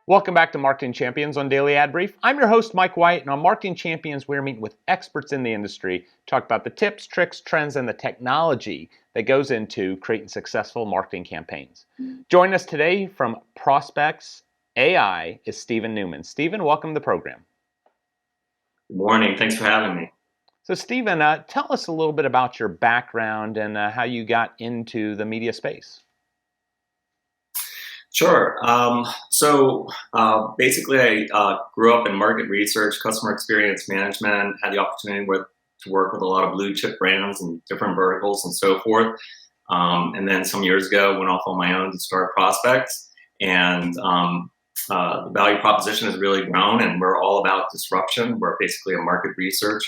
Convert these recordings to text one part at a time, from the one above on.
Welcome back to Marketing Champions on Daily Ad Brief. I'm your host, Mike White, and on Marketing Champions, we're meeting with experts in the industry to talk about the tips, tricks, trends, and the technology that goes into creating successful marketing campaigns. Joining us today from ProspX AI is Stephen Newman. Stephen, welcome to the program. Good morning. Thanks for having me. So, Stephen, tell us a little bit about your background and how you got into the media space. Sure. Basically, I grew up in market research, customer experience management, had the opportunity to work with a lot of blue chip brands and different verticals and so forth. And then some years ago, went off on my own to start ProspX. And the value proposition has really grown, and we're all about disruption. We're basically a market research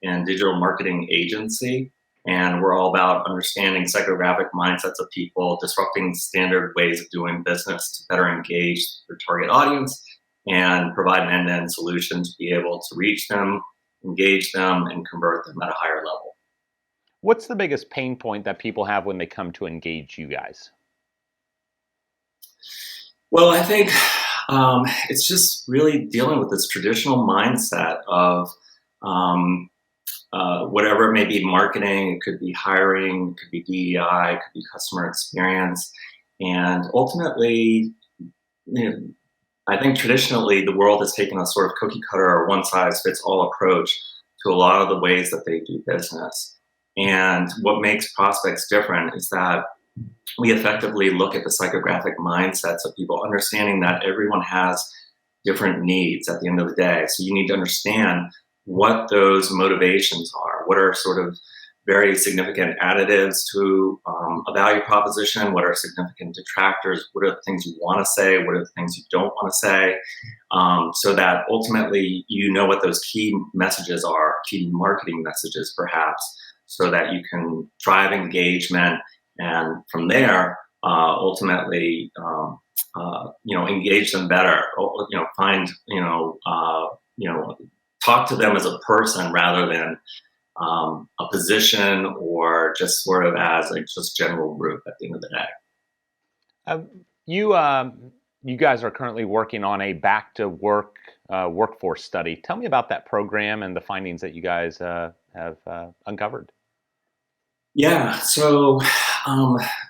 and digital marketing agency. And we're all about understanding psychographic mindsets of people, disrupting standard ways of doing business to better engage their target audience and provide an end-to-end solution to be able to reach them, engage them, and convert them at a higher level. What's the biggest pain point that people have when they come to engage you guys? Well, I think it's just really dealing with this traditional mindset of whatever it may be, marketing, it could be hiring, it could be DEI, it could be customer experience. And ultimately, I think traditionally the world has taken a sort of cookie cutter or one size fits all approach to a lot of the ways that they do business. And what makes ProspX different is that we effectively look at the psychographic mindsets of people, understanding that everyone has different needs at the end of the day. So you need to understand what those motivations are, what are sort of very significant additives to a value proposition, what are significant detractors, what are the things you want to say, what are the things you don't want to say, so that ultimately you know what those key messages are, key marketing messages perhaps, so that you can drive engagement and from there ultimately engage them better, find talk to them as a person rather than a position or just sort of as like just general group at the end of the day. You guys are currently working on a back to work workforce study. Tell me about that program and the findings that you guys have uncovered. Yeah, so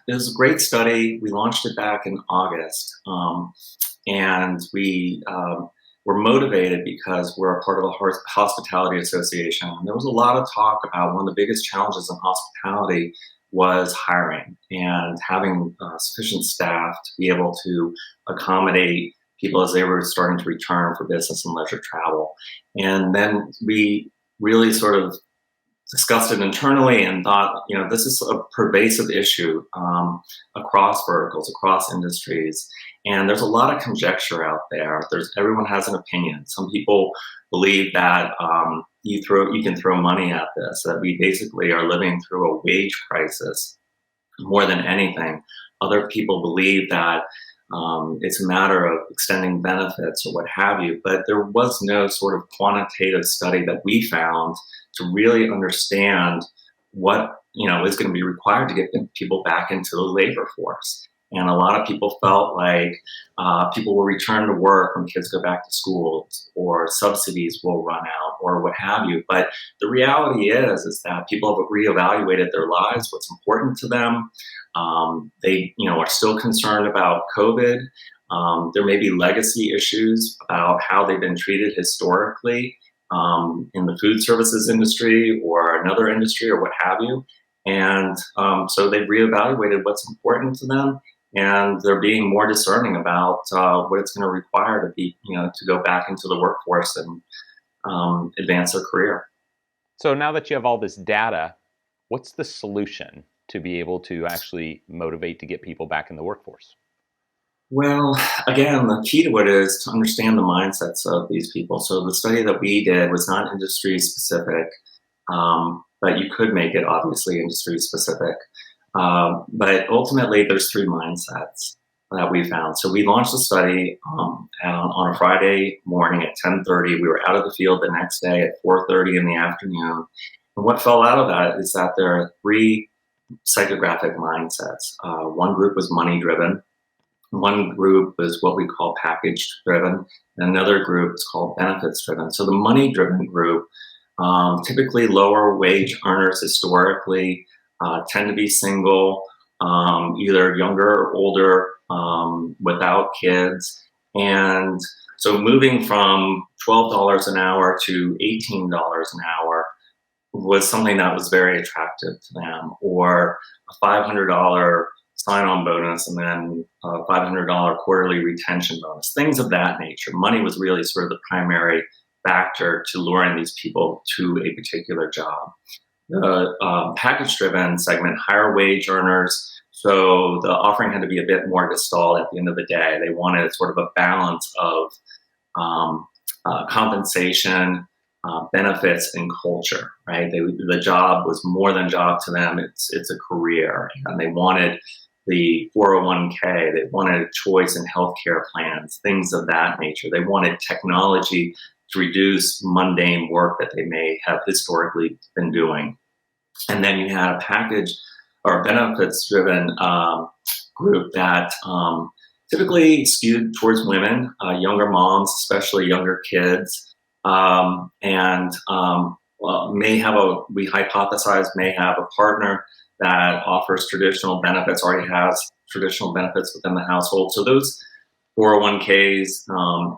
it was a great study. We launched it back in August, and we we're motivated because we're a part of a hospitality association. And there was a lot of talk about one of the biggest challenges in hospitality was hiring and having sufficient staff to be able to accommodate people as they were starting to return for business and leisure travel. And then we really sort of discussed it internally and thought, this is a pervasive issue across verticals, across industries. And there's a lot of conjecture out there. Everyone has an opinion. Some people believe that you can throw money at this, that we basically are living through a wage crisis more than anything. Other people believe that it's a matter of extending benefits or what have you, but there was no sort of quantitative study that we found to really understand what is going to be required to get people back into the labor force. And a lot of people felt like people will return to work when kids go back to school, or subsidies will run out, or what have you. But the reality is that people have reevaluated their lives, what's important to them. They, are still concerned about COVID. There may be legacy issues about how they've been treated historically in the food services industry or another industry or what have you. And so they've reevaluated what's important to them, and they're being more discerning about what it's going to require to be, to go back into the workforce and advance their career. So now that you have all this data, what's the solution to be able to actually motivate to get people back in the workforce? Well, again, the key to it is to understand the mindsets of these people. So the study that we did was not industry specific, but you could make it obviously industry specific. But ultimately, there's three mindsets that we found. So we launched the study on a Friday morning at 10:30. We were out of the field the next day at 4:30 in the afternoon. And what fell out of that is that there are three psychographic mindsets. One group was money driven. One group is what we call package driven, and another group is called benefits driven. So the money driven group, typically lower wage earners historically, tend to be single, either younger or older, without kids. And so moving from $12 an hour to $18 an hour was something that was very attractive to them, or a $500 sign-on bonus and then a $500 quarterly retention bonus, things of that nature. Money was really sort of the primary factor to luring these people to a particular job. The package-driven segment, higher wage earners, so the offering had to be a bit more gestalt at the end of the day. They wanted sort of a balance of compensation, benefits, and culture, right? The job was more than a job to them. It's a career, and they wanted the 401k. They wanted choice in healthcare plans, things of that nature. They wanted technology to reduce mundane work that they may have historically been doing. And then you had a package or benefits-driven group that typically skewed towards women, younger moms, especially younger kids, and we hypothesize may have a partner that offers traditional benefits, already has traditional benefits within the household. So those 401ks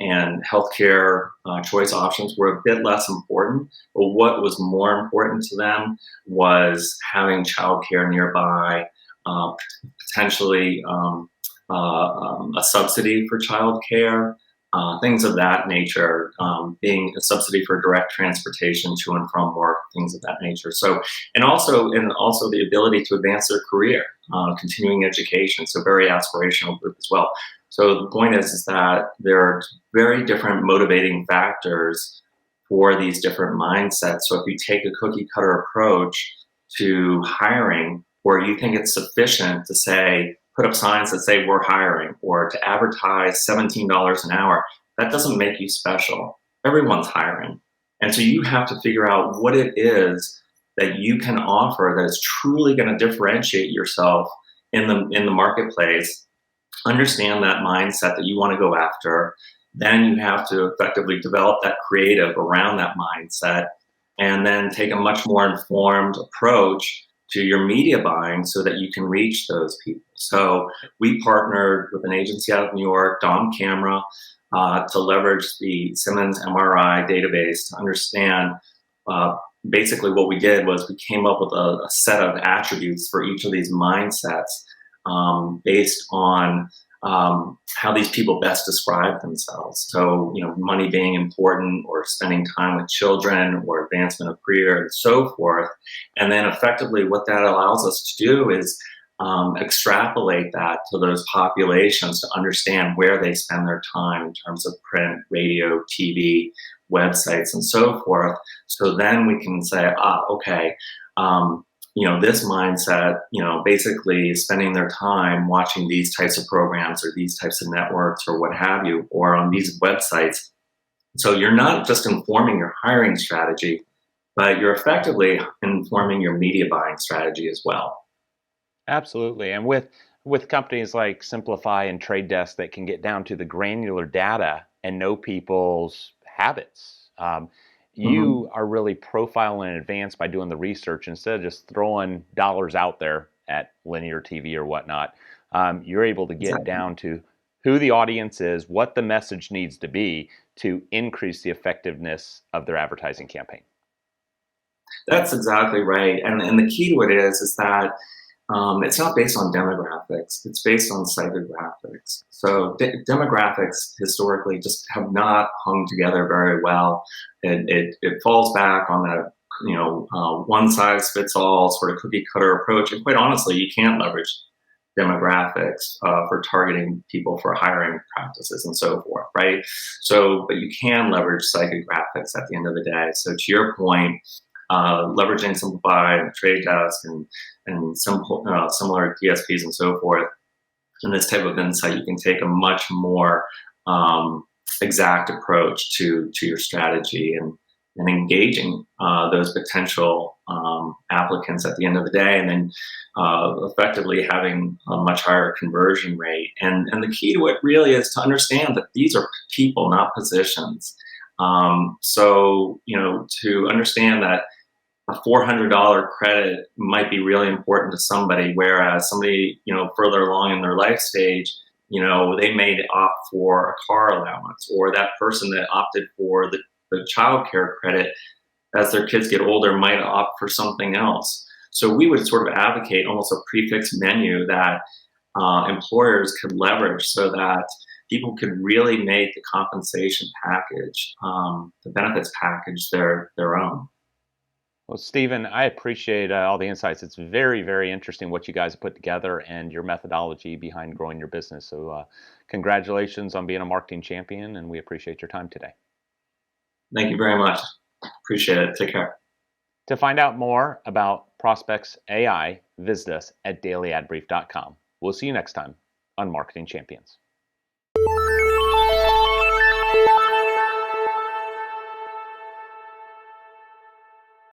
and healthcare choice options were a bit less important. But what was more important to them was having childcare nearby, potentially a subsidy for childcare, things of that nature, being a subsidy for direct transportation to and from work, things of that nature. So, and also the ability to advance their career, continuing education. So very aspirational group as well. So the point is that there are very different motivating factors for these different mindsets. So if you take a cookie cutter approach to hiring, where you think it's sufficient to say, put up signs that say we're hiring, or to advertise $17 an hour, that doesn't make you special. Everyone's hiring. And so you have to figure out what it is that you can offer that is truly going to differentiate yourself in the marketplace. Understand that mindset that you want to go after. Then you have to effectively develop that creative around that mindset, and then take a much more informed approach to your media buying so that you can reach those people. So we partnered with an agency out of New York, Dom Camera, to leverage the Simmons MRI database to understand. Basically what we did was we came up with a set of attributes for each of these mindsets, based on how these people best describe themselves. So, money being important, or spending time with children, or advancement of career, and so forth. And then effectively what that allows us to do is extrapolate that to those populations to understand where they spend their time in terms of print, radio, TV, websites, and so forth. So then we can say, okay, this mindset, basically spending their time watching these types of programs or these types of networks or what have you, or on these websites. So you're not just informing your hiring strategy, but you're effectively informing your media buying strategy as well. Absolutely. And with companies like Simplify and Trade Desk that can get down to the granular data and know people's habits, you are really profiling in advance by doing the research instead of just throwing dollars out there at linear TV or whatnot. You're able to get down to who the audience is, what the message needs to be to increase the effectiveness of their advertising campaign. That's exactly right. And the key to it is that it's not based on demographics, it's based on psychographics. So demographics historically just have not hung together very well. It falls back on that, one size fits all sort of cookie cutter approach. And quite honestly, you can't leverage demographics for targeting people for hiring practices and so forth, right? So, but you can leverage psychographics at the end of the day. So to your point, leveraging Simplify, Trade Desk, and similar DSPs and so forth, and this type of insight, you can take a much more exact approach to your strategy, and and engaging those potential applicants at the end of the day, and then effectively having a much higher conversion rate. And the key to it really is to understand that these are people, not positions. So, to understand that a $400 credit might be really important to somebody, whereas somebody, further along in their life stage, they may opt for a car allowance, or that person that opted for the child care credit as their kids get older might opt for something else. So we would sort of advocate almost a prefix menu that employers could leverage so that people could really make the compensation package, the benefits package, their own. Well, Stephen, I appreciate all the insights. It's very, very interesting what you guys have put together and your methodology behind growing your business. So, congratulations on being a marketing champion, and we appreciate your time today. Thank you very much. Appreciate it. Take care. To find out more about ProspX AI, visit us at dailyadbrief.com. We'll see you next time on Marketing Champions.